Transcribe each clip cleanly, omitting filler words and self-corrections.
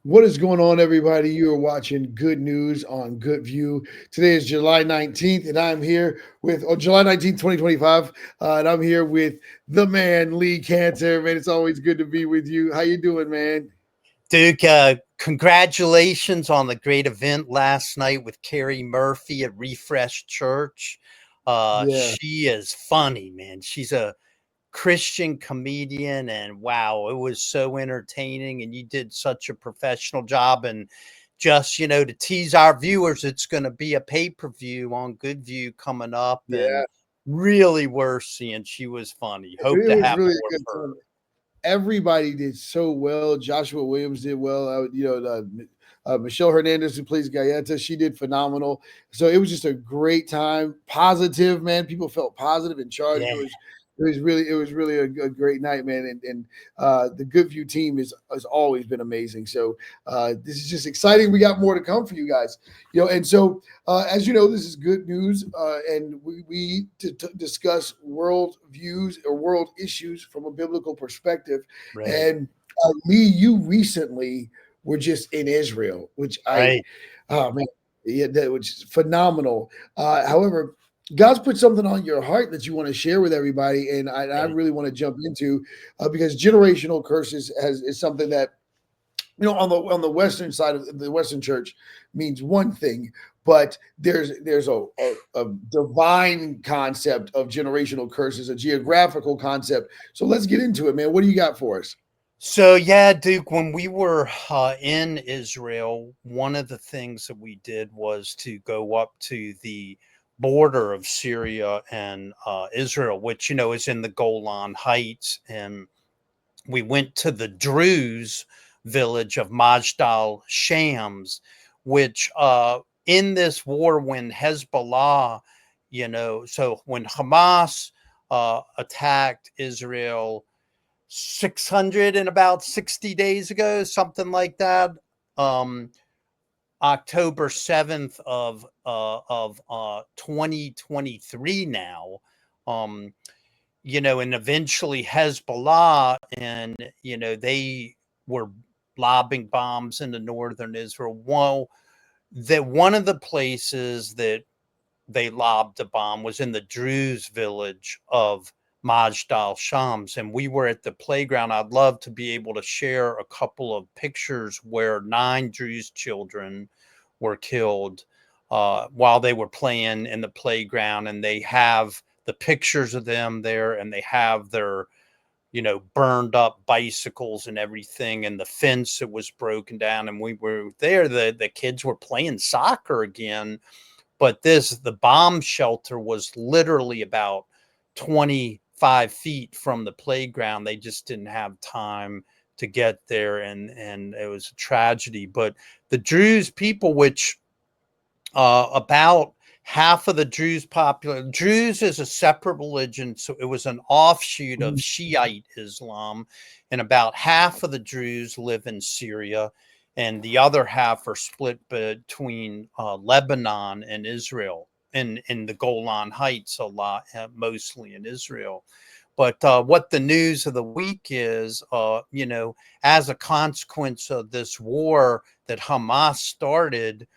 What is going on, everybody? You are watching Good News on GoodVue. Today is July 19th, and I'm here with July 19th, 2025. And I'm here with the man, Lee Kanter. Man, it's always good to be with you. How you doing, man? Duke, congratulations on the great event last night with Carrie Murphy at Refresh Church. Yeah. She is funny, man. She's a Christian comedian, and wow, it was so entertaining. And you did such a professional job. And just, to tease our viewers, it's going to be a pay-per-view on GoodVue coming up, Yeah. and really worth seeing. She was funny. Hope It to was have really more a good of her. time. Everybody did so well. Joshua Williams did well. Michelle Hernandez, who plays Galleta, she did phenomenal. So it was just a great time. Positive, man. People felt positive and charged. Yeah. It was really a great night, man. And the GoodVue team has always been amazing. So this is just exciting. We got more to come for you guys. And so as you know, this is good news, and we discuss world views or world issues from a biblical perspective. Right. And Lee, you recently were just in Israel, which Right. oh man, yeah, that was phenomenal. However, God's put something on your heart that you want to share with everybody, and I Right. really want to jump into because generational curses is something that on the western side of the Western church means one thing, but there's a divine concept of generational curses, a geographical concept. So let's get into it, man. What do you got for us? So yeah, Duke, when we were in Israel, one of the things that we did was to go up to the border of Syria and Israel, which is in the Golan Heights, and we went to the Druze village of Majdal Shams, which in this war when Hezbollah, so when Hamas attacked Israel 600 and about 60 days ago, something like that. Um, October 7th of 2023 now. Um, and eventually Hezbollah, and they were lobbing bombs into northern Israel. Well, that one of the places that they lobbed a bomb was in the Druze village of Majdal Shams. And we were at the playground. I'd love to be able to share a couple of pictures where 9 Druze children were killed while they were playing in the playground. And they have the pictures of them there, and they have their burned up bicycles and everything, and the fence that was broken down. And we were there. The kids were playing soccer again, but the bomb shelter was literally about 25 feet from the playground. They just didn't have time to get there, and it was a tragedy. But the Druze people, which about half of the Druze is a separate religion, so it was an offshoot of Shiite Islam, and about half of the Druze live in Syria, and the other half are split between Lebanon and Israel, in the Golan Heights a lot, mostly in Israel. But what the news of the week is, as a consequence of this war that Hamas started,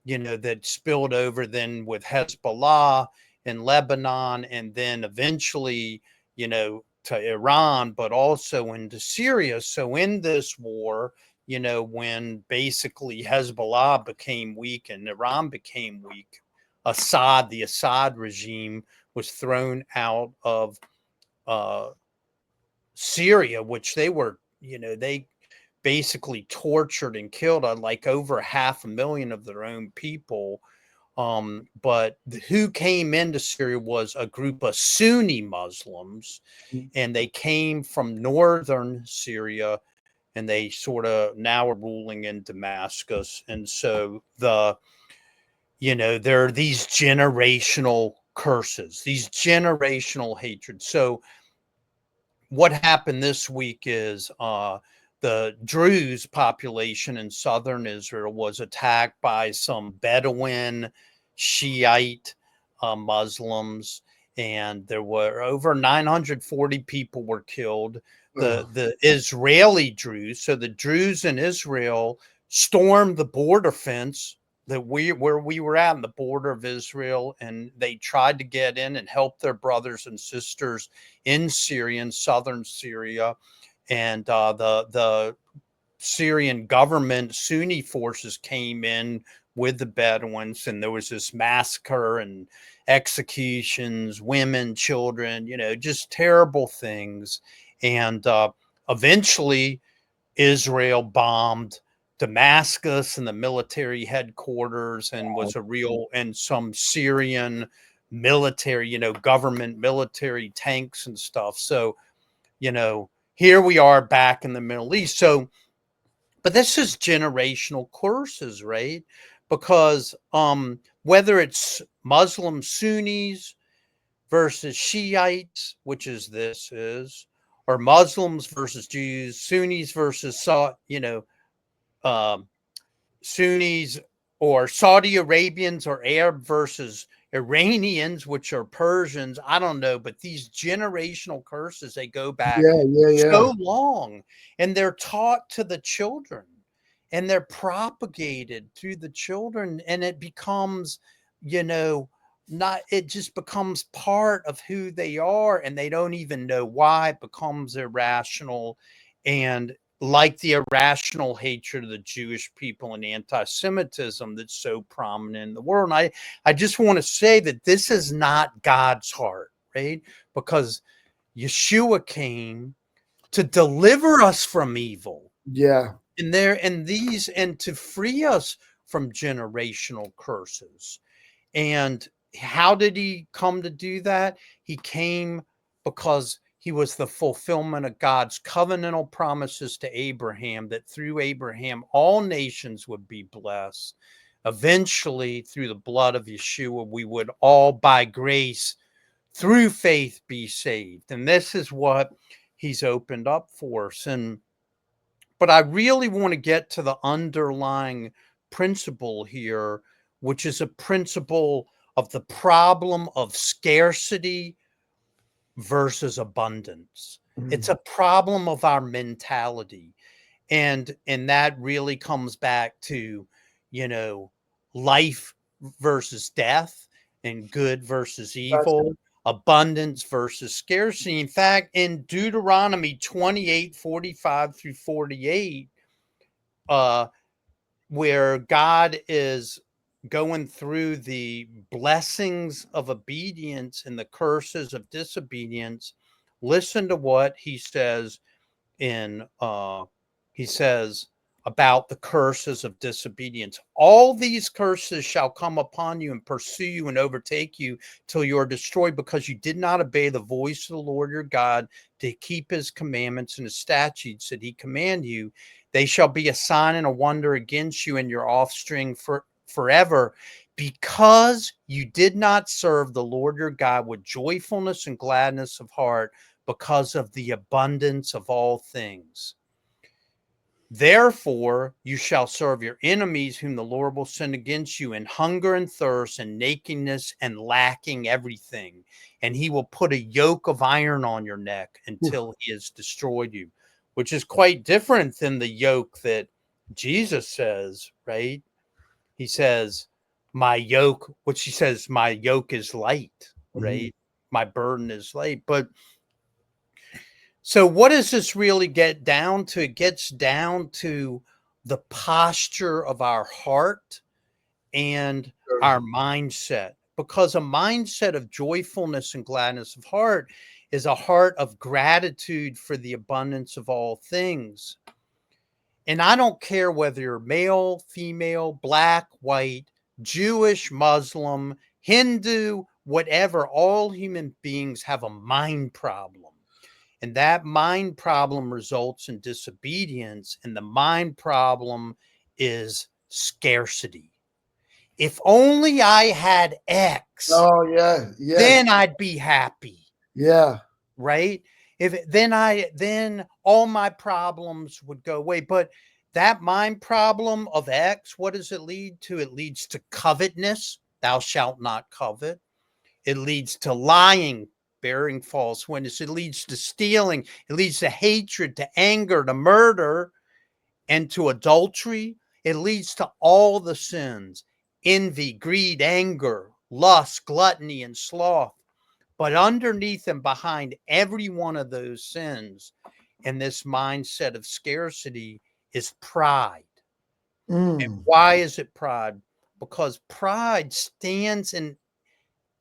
that spilled over then with Hezbollah in Lebanon, and then eventually, to Iran, but also into Syria. So in this war, when basically Hezbollah became weak and Iran became weak, the Assad regime was thrown out of uh, Syria, which they basically tortured and killed like over 500,000 of their own people. But who came into Syria was a group of Sunni Muslims, and they came from northern Syria, and they sort of now are ruling in Damascus. And so there are these generational curses, these generational hatreds. So what happened this week is the Druze population in southern Israel was attacked by some Bedouin Shiite Muslims, and there were over 940 people were killed. Oh, The Israeli Druze, so the Druze in Israel stormed the border fence where we were at, in the border of Israel, and they tried to get in and help their brothers and sisters in Syria, in southern Syria, and the Syrian government, Sunni forces came in with the Bedouins, and there was this massacre and executions, women, children, just terrible things. And eventually, Israel bombed Damascus and the military headquarters, and was and some Syrian military, government military tanks and stuff. So, here we are back in the Middle East. So, but this is generational curses, right? Because whether it's Muslim Sunnis versus Shiites, which is, or Muslims versus Jews, Sunnis versus um, Sunnis, or Saudi Arabians or Arab versus Iranians, which are Persians. I don't know, but these generational curses, they go back so long, and they're taught to the children, and they're propagated through the children, and it becomes, it just becomes part of who they are, and they don't even know why. It becomes irrational, and like the irrational hatred of the Jewish people and anti-Semitism that's so prominent in the world. And I just want to say that this is not God's heart, right? Because Yeshua came to deliver us from evil. Yeah. And to free us from generational curses. And how did he come to do that? He came because he was the fulfillment of God's covenantal promises to Abraham, that through Abraham, all nations would be blessed. Eventually, through the blood of Yeshua, we would all, by grace, through faith, be saved. And this is what he's opened up for us. But I really want to get to the underlying principle here, which is a principle of the problem of scarcity versus abundance. It's a problem of our mentality. And that really comes back to, life versus death, and good versus evil, abundance versus scarcity. In fact, in Deuteronomy 28:45-48, where God is going through the blessings of obedience and the curses of disobedience, listen to what he says about the curses of disobedience. All these curses shall come upon you and pursue you and overtake you till you are destroyed, because you did not obey the voice of the Lord your God to keep his commandments and his statutes that he command you. They shall be a sign and a wonder against you and your offspring forever, because you did not serve the Lord your God with joyfulness and gladness of heart, because of the abundance of all things. Therefore, you shall serve your enemies, whom the Lord will send against you, in hunger and thirst and nakedness and lacking everything. And he will put a yoke of iron on your neck until he has destroyed you, which is quite different than the yoke that Jesus says, right? He says, my yoke is light, right? My burden is light. But so what does this really get down to? It gets down to the posture of our heart and our mindset, because a mindset of joyfulness and gladness of heart is a heart of gratitude for the abundance of all things. And I don't care whether you're male, female, black, white, Jewish, Muslim, Hindu, whatever, all human beings have a mind problem. And that mind problem results in disobedience. And the mind problem is scarcity. If only I had X, then I'd be happy. Yeah. Right? Then all my problems would go away. But that mind problem of X, what does it lead to? It leads to covetousness. Thou shalt not covet. It leads to lying, bearing false witness. It leads to stealing. It leads to hatred, to anger, to murder, and to adultery. It leads to all the sins: envy, greed, anger, lust, gluttony, and sloth. But underneath and behind every one of those sins and this mindset of scarcity is pride. And Mm. why is it pride? Because pride stands in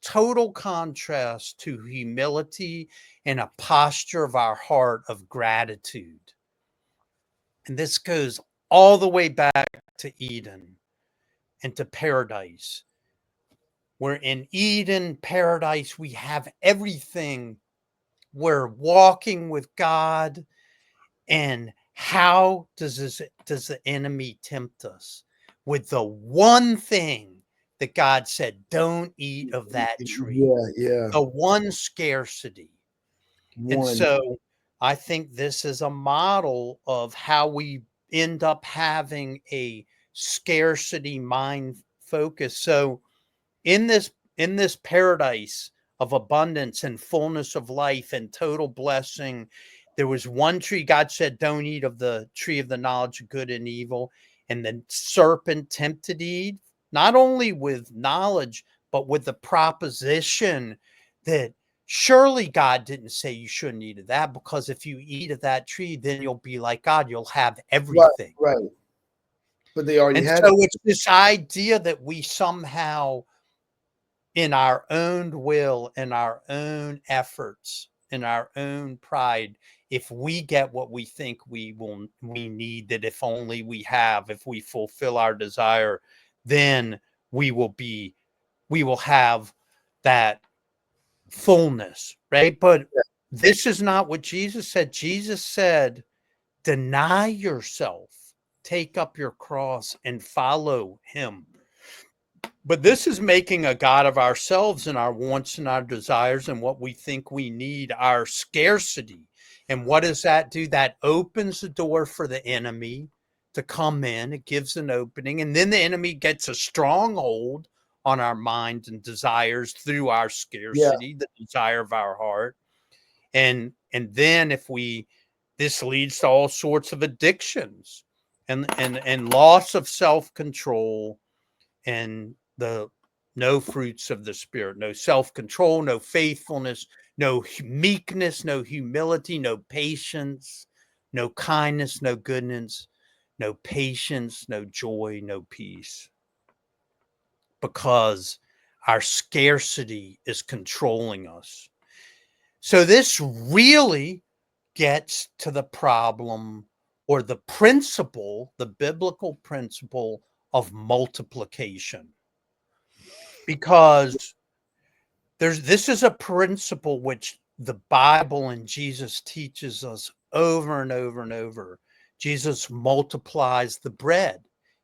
total contrast to humility and a posture of our heart of gratitude. And this goes all the way back to Eden and to paradise. Where in Eden, paradise, we have everything. We're walking with God. And how does the enemy tempt us? With the one thing that God said, don't eat of that tree. Yeah, yeah. The one scarcity. And One. so I think this is a model of how we end up having a scarcity mind focus. So in this paradise of abundance and fullness of life and total blessing, there was one tree. God said, don't eat of the tree of the knowledge of good and evil. And the serpent tempted Eve, not only with knowledge, but with the proposition that surely God didn't say you shouldn't eat of that, because if you eat of that tree, then you'll be like God. You'll have Right, everything. right. But they already And had so it. it's this idea that we somehow, in our own will, in our own efforts, in our own pride, if we get what we think we need, that if only we have, if we fulfill our desire, then we will have that fullness, right? But this is not what Jesus said. Jesus said, deny yourself, take up your cross, and follow him. But this is making a God of ourselves and our wants and our desires and what we think we need, our scarcity. And what does that do? That opens the door for the enemy to come in. It gives an opening. And then the enemy gets a stronghold on our minds and desires through our Yeah, scarcity, the desire of our heart. And then this leads to all sorts of addictions and loss of self-control, and the no fruits of the spirit, no self-control, no faithfulness, no meekness, no humility, no patience, no kindness, no goodness, no patience, no joy, no peace, because our scarcity is controlling us. So this really gets to the problem, or the principle, the biblical principle of multiplication. Because this is a principle which the Bible and Jesus teaches us over and over and over. Jesus multiplies the bread.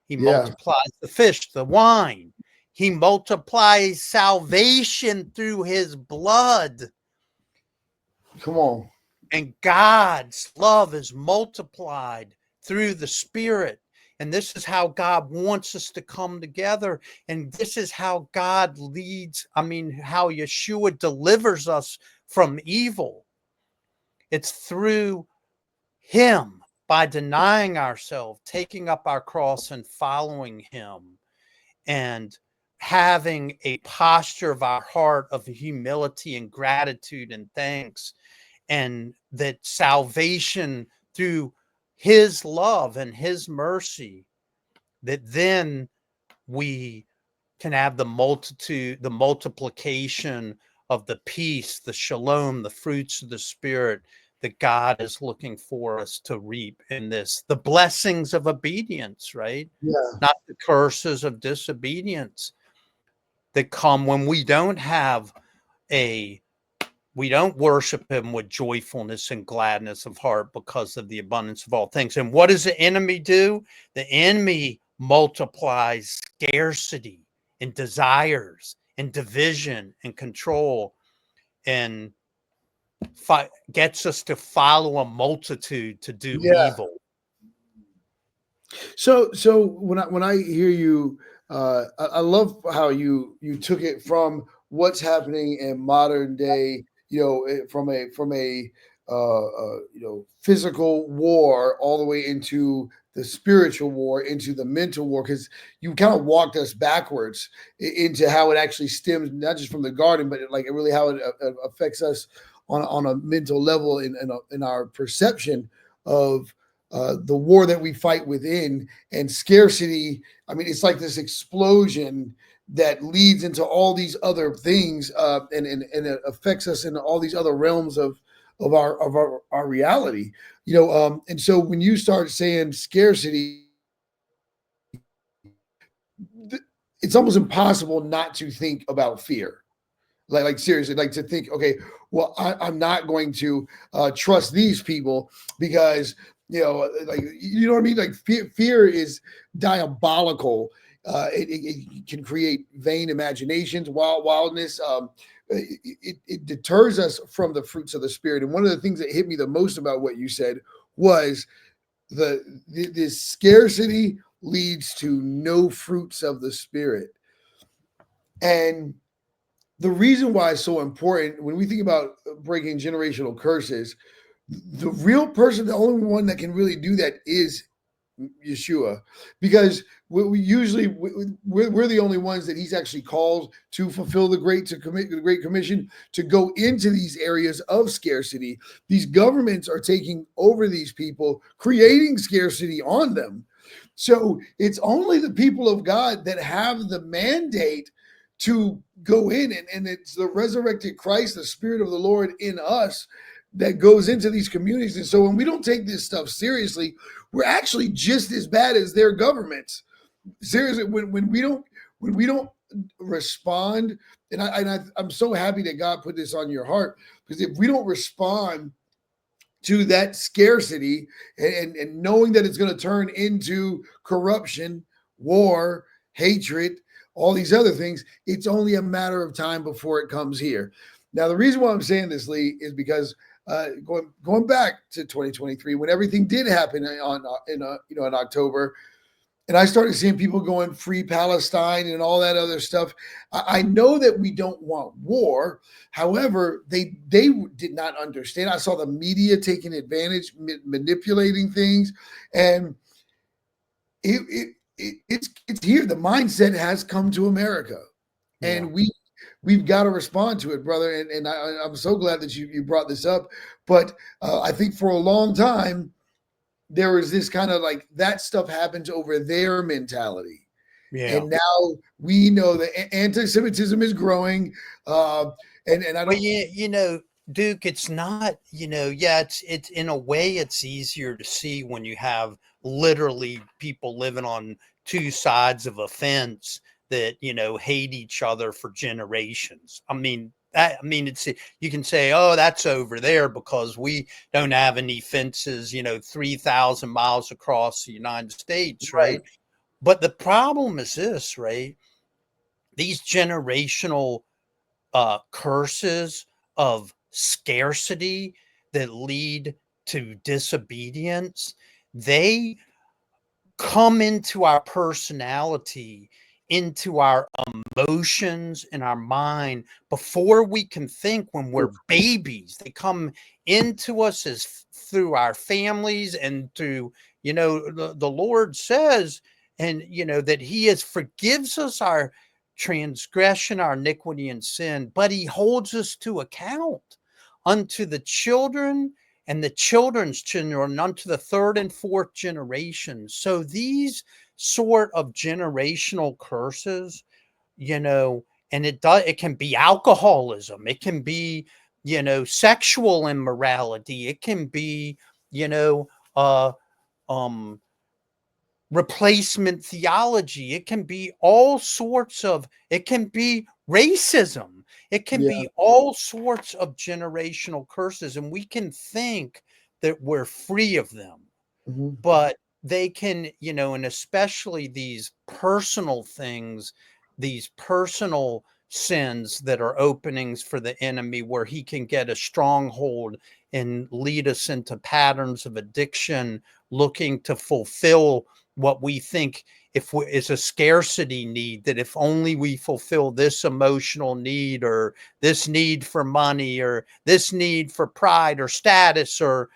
He yeah. multiplies the fish, the wine. He multiplies salvation through his blood. Come on. And God's love is multiplied through the Spirit. And this is how God wants us to come together. And this is how God leads, how Yeshua delivers us from evil. It's through him, by denying ourselves, taking up our cross and following him, and having a posture of our heart of humility and gratitude and thanks, and that salvation through his love and his mercy, that then we can have the multiplication of the peace, the shalom, the fruits of the spirit that God is looking for us to reap in this, the blessings of obedience, right? Yeah. Not the curses of disobedience that come when we don't worship him with joyfulness and gladness of heart because of the abundance of all things. And what does the enemy do? The enemy multiplies scarcity and desires and division and control, and gets us to follow a multitude to do Yeah. evil. So when I hear you, I love how you took it from what's happening in modern day, from a physical war all the way into the spiritual war, into the mental war, because you kind of walked us backwards into how it actually stems, not just from the garden, but really how it affects us on a mental level in our perception of the war that we fight within. And scarcity, I mean, it's like this explosion that leads into all these other things, and it affects us in all these other realms of our reality, and so when you start saying scarcity, it's almost impossible not to think about fear. Like seriously, like to think, okay, well, I'm not going to trust these people because you know what I mean. Like fear is diabolical. It can create vain imaginations, wildness. It deters us from the fruits of the spirit. And one of the things that hit me the most about what you said was this scarcity leads to no fruits of the spirit. And the reason why it's so important when we think about breaking generational curses, the real person, the only one that can really do that is Yeshua, because we usually we're the only ones that he's actually called to fulfill the Great Commission, to go into these areas of scarcity. These governments are taking over these people, creating scarcity on them. So it's only the people of God that have the mandate to go in, and it's the resurrected Christ, the Spirit of the Lord in us, that goes into these communities. And so when we don't take this stuff seriously, we're actually just as bad as their governments. Seriously, when we don't respond, and I'm so happy that God put this on your heart, because if we don't respond to that scarcity, and knowing that it's going to turn into corruption, war, hatred, all these other things, it's only a matter of time before it comes here. Now, the reason why I'm saying this, Lee, is because going back to 2023, when everything did happen in October, and I started seeing people going free Palestine and all that other stuff. I know that we don't want war. However, they did not understand. I saw the media taking advantage, manipulating things, and it's here. The mindset has come to America, and we've got to respond to it, brother. And I'm so glad that you brought this up. But I think for a long time, there was this kind of like that stuff happens over their mentality. Yeah. And now we know that anti-Semitism is growing. And I don't. Well, Duke, it's not, it's in a way it's easier to see when you have literally people living on two sides of a fence that, hate each other for generations. It's, you can say, oh, that's over there because we don't have any fences, 3,000 miles across the United States, right? But the problem is this, right? These generational curses of scarcity that lead to disobedience, they come into our personality, into our emotions and our mind before we can think. When we're babies, they come into us as through our families and through, the Lord says, and that he forgives us our transgression, our iniquity and sin, but he holds us to account unto the children and the children's children, unto the third and fourth generation. So these sort of generational curses, and it can be alcoholism, it can be, sexual immorality, it can be, replacement theology, it can be all sorts of, it can be racism, it can be all sorts of generational curses, and we can think that we're free of them. But they can, and especially these personal things, these personal sins that are openings for the enemy, where he can get a stronghold and lead us into patterns of addiction, looking to fulfill what we think is a scarcity need, that if only we fulfill this emotional need, or this need for money, or this need for pride or status, or,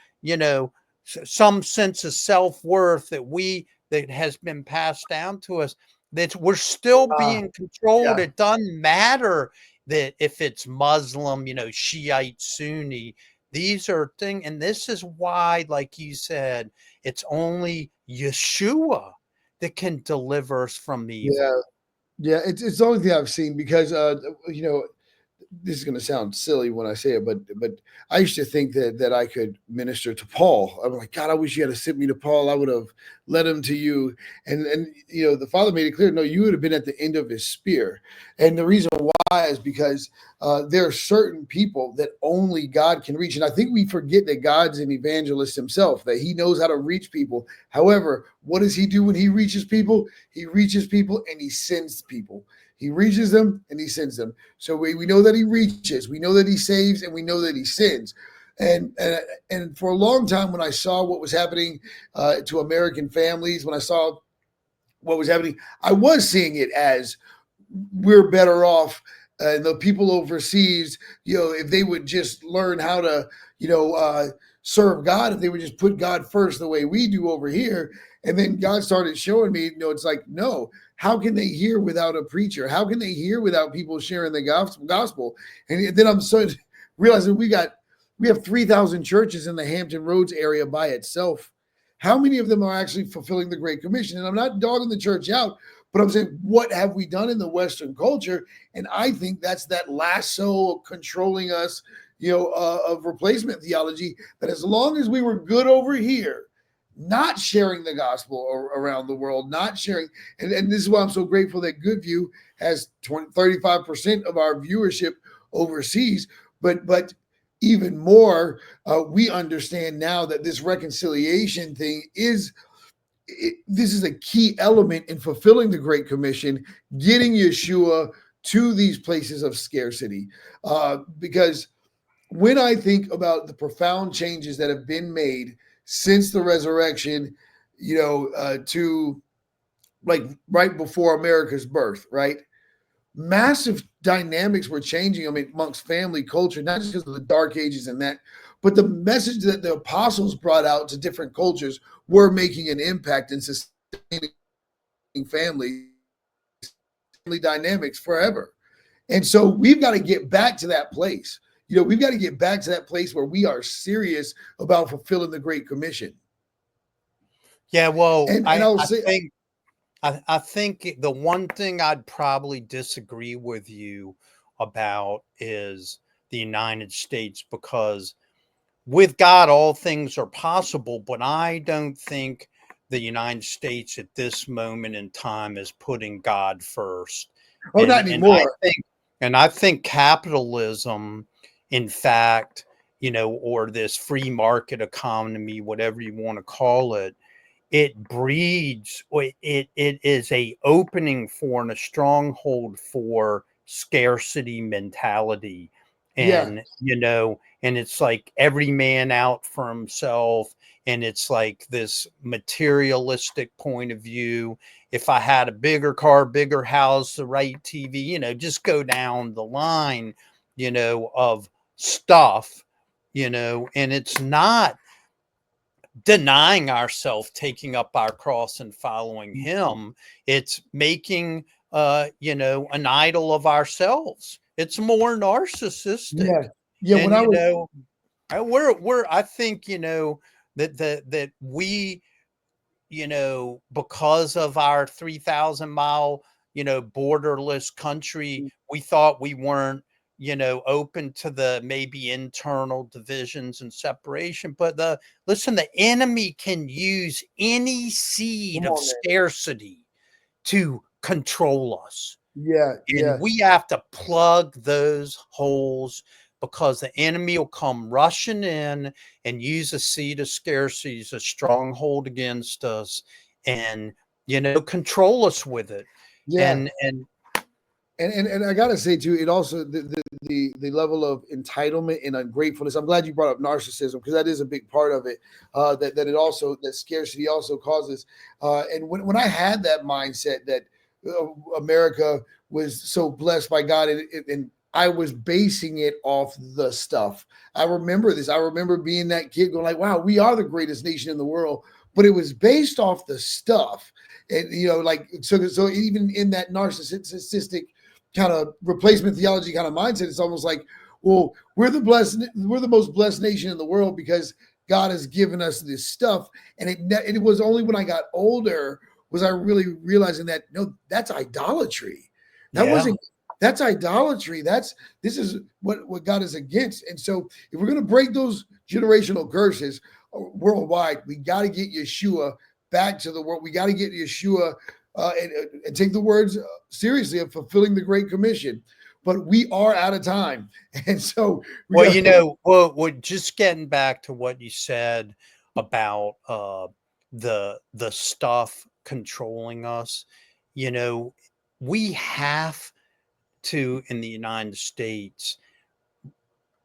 some sense of self-worth that has been passed down to us, that we're still being controlled. Yeah. It doesn't matter that if it's Muslim, Shiite, Sunni, these are things. And this is why, like you said, it's only Yeshua that can deliver us from evil. Yeah. Yeah. It's the only thing I've seen because, this is going to sound silly when I say it, but I used to think that I could minister to Paul. I'm like, God, I wish you had sent me to Paul. I would have led him to you. And the Father made it clear, no, you would have been at the end of his spear. And the reason why is because there are certain people that only God can reach. And I think we forget that God's an evangelist himself, that he knows how to reach people. However, what does he do when he reaches people? He reaches people and he sends people. He reaches them and he sends them. So we know that he reaches, we know that he saves, and we know that he sends. And for a long time, when I saw what was happening to American families, when I saw what was happening, I was seeing it as we're better off. The people overseas, if they would just learn how to, serve God, if they would just put God first the way we do over here. And then God started showing me, it's like, no, how can they hear without a preacher? How can they hear without people sharing the gospel? And then I'm realizing we have 3,000 churches in the Hampton Roads area by itself. How many of them are actually fulfilling the Great Commission? And I'm not dogging the church out, but I'm saying, what have we done in the Western culture? And I think that's that lasso controlling us, of replacement theology, that as long as we were good over here, not sharing the gospel around the world, not sharing. And this is why I'm so grateful that GoodVue has 35% of our viewership overseas. But even more, we understand now that this reconciliation thing this is a key element in fulfilling the Great Commission, getting Yeshua to these places of scarcity. Because when I think about the profound changes that have been made since the resurrection, to like right before America's birth, right? Massive dynamics were changing. I mean, amongst family culture, not just because of the dark ages and that, but the message that the apostles brought out to different cultures were making an impact in sustaining family dynamics forever. And so we've got to get back to that place. We've got to get back to that place where we are serious about fulfilling the Great Commission. Yeah, well, And I think the one thing I'd probably disagree with you about is the United States, because with God, all things are possible, but I don't think the United States at this moment in time is putting God first. not anymore. I think capitalism, in fact, or this free market economy, whatever you want to call it, it breeds, it is a opening for and a stronghold for scarcity mentality. And, and it's like every man out for himself. And it's like this materialistic point of view. If I had a bigger car, bigger house, the right TV, just go down the line, of stuff, and it's not denying ourselves, taking up our cross and following him. It's making an idol of ourselves. It's more narcissistic. When I was I think that we, because of our 3,000 mile borderless country, we thought we weren't open to the maybe internal divisions and separation. But the enemy can use any seed of scarcity to control us. And we have to plug those holes, because the enemy will come rushing in and use a seed of scarcity as a stronghold against us, and control us with it. And And I gotta say too, it also the level of entitlement and ungratefulness. I'm glad you brought up narcissism because that is a big part of it. That it also that scarcity also causes. And when I had that mindset that America was so blessed by God, and I was basing it off the stuff. I remember this. I remember being that kid going like, "Wow, we are the greatest nation in the world," but it was based off the stuff. And like so even in that narcissistic kind of replacement theology kind of mindset, it's almost like, well, we're the most blessed nation in the world because God has given us this stuff. And it was only when I got older was I really realizing that no, that's idolatry. That Yeah. wasn't that's idolatry. This is what God is against. And so if we're going to break those generational curses worldwide, we got to get Yeshua back to the world. We got to get Yeshua and take the words seriously of fulfilling the Great Commission. But we are out of time. And so, we're just getting back to what you said about the stuff controlling us. We have to, in the United States,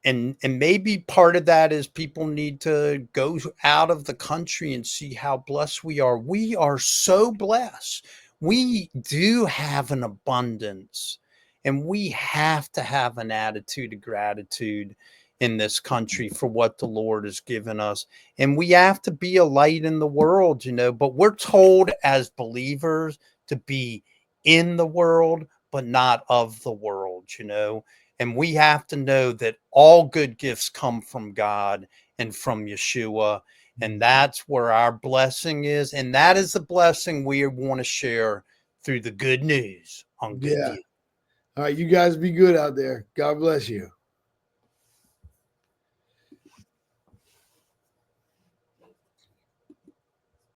and maybe part of that is people need to go out of the country and see how blessed we are. We are so blessed. We do have an abundance, and we have to have an attitude of gratitude in this country for what the Lord has given us. And we have to be a light in the world, but we're told as believers to be in the world, but not of the world. And we have to know that all good gifts come from God and from Yeshua. And that's where our blessing is. And that is the blessing we want to share through the good news on yeah. GoodVue. All right, you guys be good out there. God bless you.